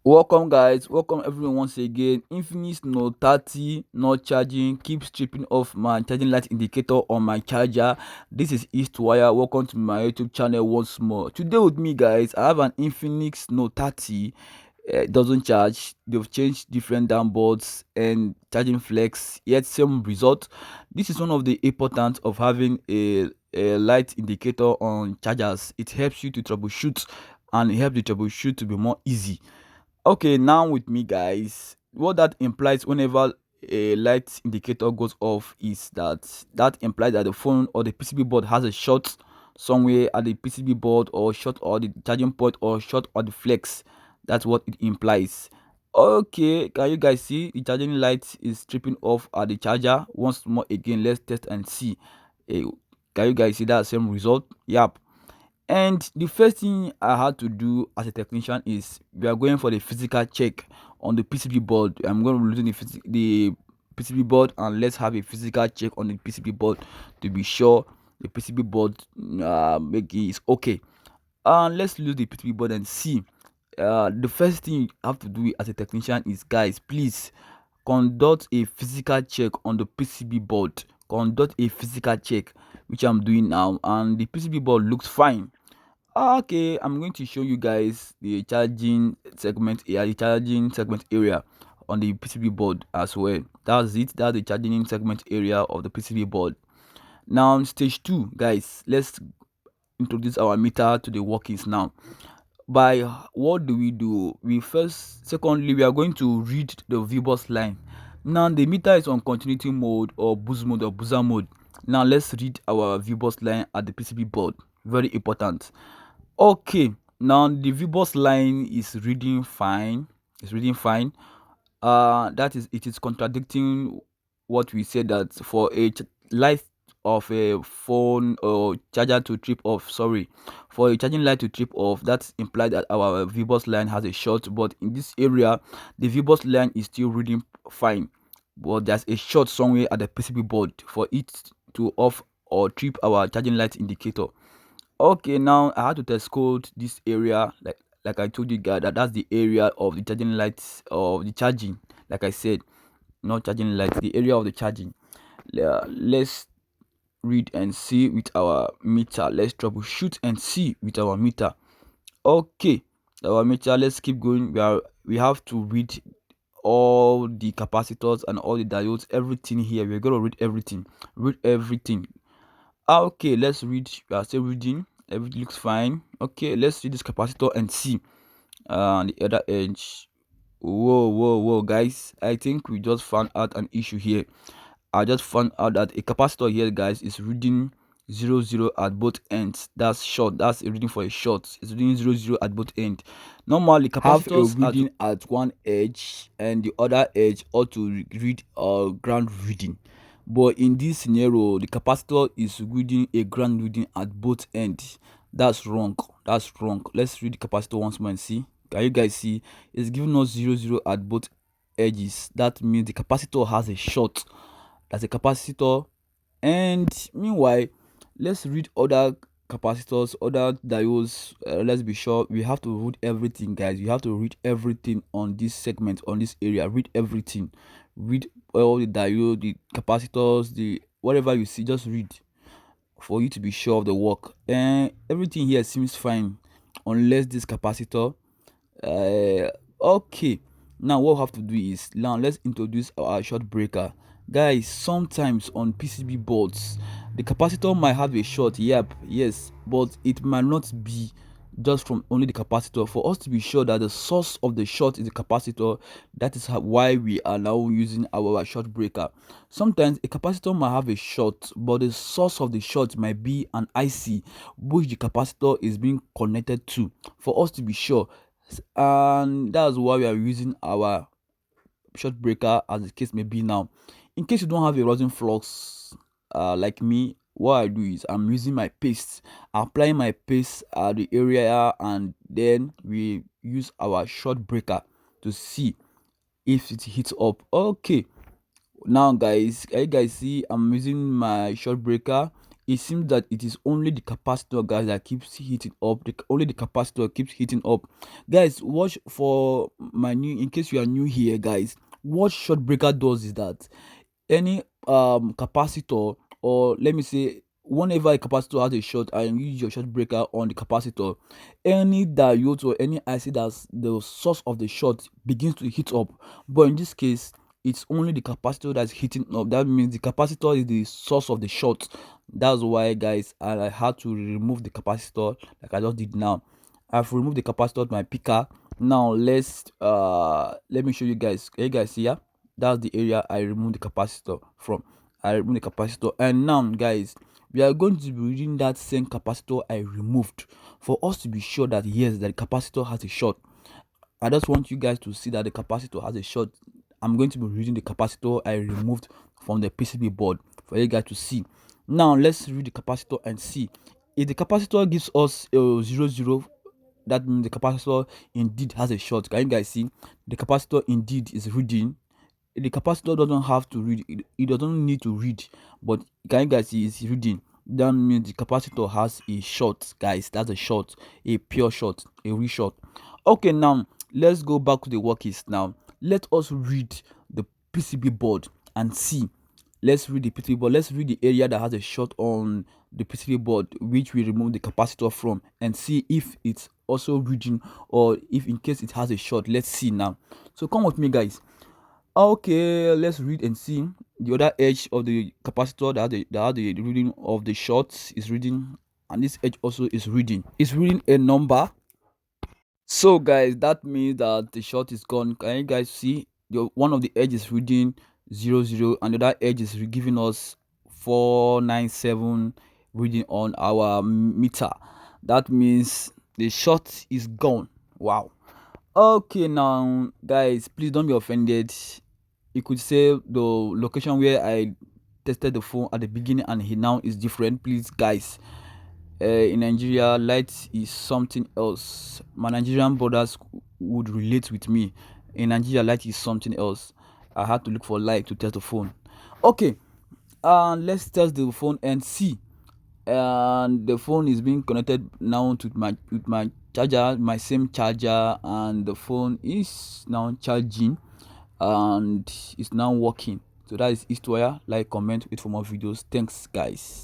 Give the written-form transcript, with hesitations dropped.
Welcome guys, welcome everyone once again. Infinix Note 30 not charging, keep stripping off my charging light indicator on my charger. This is Eastwire. Welcome to my YouTube channel once more. Today with me guys, I have an Infinix Note 30. Doesn't charge. They've changed different downboards and charging flex, yet same result. This is one of the importance of having a light indicator on chargers. It helps you to troubleshoot and it helps the troubleshoot to be more easy. Okay, now with me guys, what that implies whenever a light indicator goes off is that implies that the phone or the PCB board has a short somewhere at the PCB board, or short or the charging port, or short or the flex. That's what it implies. Okay, can you guys see the charging light is stripping off at the charger? Once more again, let's test and see. Eh, can you guys see that same result? Yep. And the first thing I had to do as a technician is we are going for the physical check on the PCB board. I'm going to be using the PCB board, and let's have a physical check on the PCB board to be sure the PCB board is okay. And let's use the PCB board and see. The first thing you have to do as a technician is, guys, please conduct a physical check on the PCB board. Conduct a physical check, which I'm doing now, and the PCB board looks fine. Okay, I'm going to show you guys the charging segment area on the PCB board as well. That's it. That's the charging segment area of the PCB board. Now, stage 2, guys, let's introduce our meter to the workings now. By what do we do? Secondly, we are going to read the VBus line. Now the meter is on continuity mode or boost mode or booster mode. Now let's read our VBus line at the PCB board. Very important. Okay, now the VBus line is reading fine. It's reading fine. That is, it is contradicting what we said, that for a light of a phone or charger to trip off, sorry, for a charging light to trip off, that's implied that our VBus line has a short. But in this area, the VBus line is still reading fine, but there's a short somewhere at the PCB board for it to off or trip our charging light indicator. Okay, now I had to test code this area, like I told you guys, that's the area of the charging lights of the charging. Like I said, not charging lights, the area of the charging. Let's read and see with our meter. Let's troubleshoot and see with our meter. Okay, our meter, let's keep going. We have to read all the capacitors and all the diodes, everything here. We're gonna read everything. Okay, let's read. We are still reading. Everything looks fine. Okay, let's read this capacitor and see the other edge. Whoa, guys, I think we just found out an issue here. I just found out that a capacitor here, guys, is reading 00 at both ends. That's short. That's a reading for a short. It's reading 00 at both ends. Normally Have a capacitors reading at one edge and the other edge ought to read a ground reading, but in this scenario the capacitor is reading a ground reading at both ends. That's wrong. That's wrong. Let's read the capacitor once more and see. Can you guys see? It's giving us 00 at both edges. That means the capacitor has a short. That's a capacitor. And meanwhile, let's read other capacitors, other diodes. Let's be sure we have to read everything, guys. You have to read everything on this segment, on this area. Read everything. Read all the diode, the capacitors, the whatever you see. Just read for you to be sure of the work. And everything here seems fine, unless this capacitor. Okay, now what we have to do is, now let's introduce our short breaker. Guys, sometimes on PCB boards the capacitor might have a short, yep, yes, but it might not be just from only the capacitor. For us to be sure that the source of the short is the capacitor, that is why we are now using our short breaker. Sometimes a capacitor might have a short, but the source of the short might be an IC which the capacitor is being connected to, for us to be sure. And that's why we are using our short breaker, as the case may be. Now, in case you don't have a rosin flux like me, what I do is I'm using my paste, applying my paste at the area, and then we use our short breaker to see if it heats up. Okay, now guys, can you guys see I'm using my short breaker? it seems that it is only the capacitor, guys, that keeps heating up. Only the capacitor keeps heating up. Guys, watch for my new, in case you are new here, guys, what short breaker does is that any capacitor, or let me say, whenever a capacitor has a short and you use your short breaker on the capacitor, any diode or any IC that's the source of the short begins to heat up. But in this case, it's only the capacitor that's heating up. That means the capacitor is the source of the short. That's why, guys, I had to remove the capacitor like I just did now. I've removed the capacitor with my picker. Now let me show you guys. Can you guys see here? That's the area I removed the capacitor from. I removed the capacitor, and now, guys, we are going to be reading that same capacitor I removed for us to be sure that yes, that the capacitor has a short. I just want you guys to see that the capacitor has a short. I'm going to be reading the capacitor I removed from the PCB board for you guys to see. Now let's read the capacitor and see. If the capacitor gives us 0, that means the capacitor indeed has a short. Can you guys see? The capacitor indeed is reading. The capacitor doesn't have to read, it doesn't need to read, but can you guys see it's reading? That means the capacitor has a short, guys. That's a short, a pure short, a real short. Okay, now let's go back to the workings. Now let us read the PCB board and see. Let's read the PCB board. Let's read the area that has a short on the PCB board, which we remove the capacitor from, and see if it's also reading, or if in case it has a short. Let's see now. So come with me, guys. Okay, let's read and see. The other edge of the capacitor that had the reading of the short is reading, and this edge also is reading. It's reading a number. So, guys, that means that the short is gone. Can you guys see? One of the edges is reading 00, and the other edge is giving us 497 reading on our meter. That means the short is gone. Wow. Okay, now, guys, please don't be offended. You could say the location where I tested the phone at the beginning and he now is different. Please, guys, in Nigeria, light is something else. My Nigerian brothers would relate with me. In Nigeria, light is something else. I had to look for light to test the phone. Okay, let's test the phone and see. And the phone is being connected now to my charger, my same charger, and the phone is now charging and it's now working. So that is Eastwire. Like, comment, wait for more videos. Thanks, guys.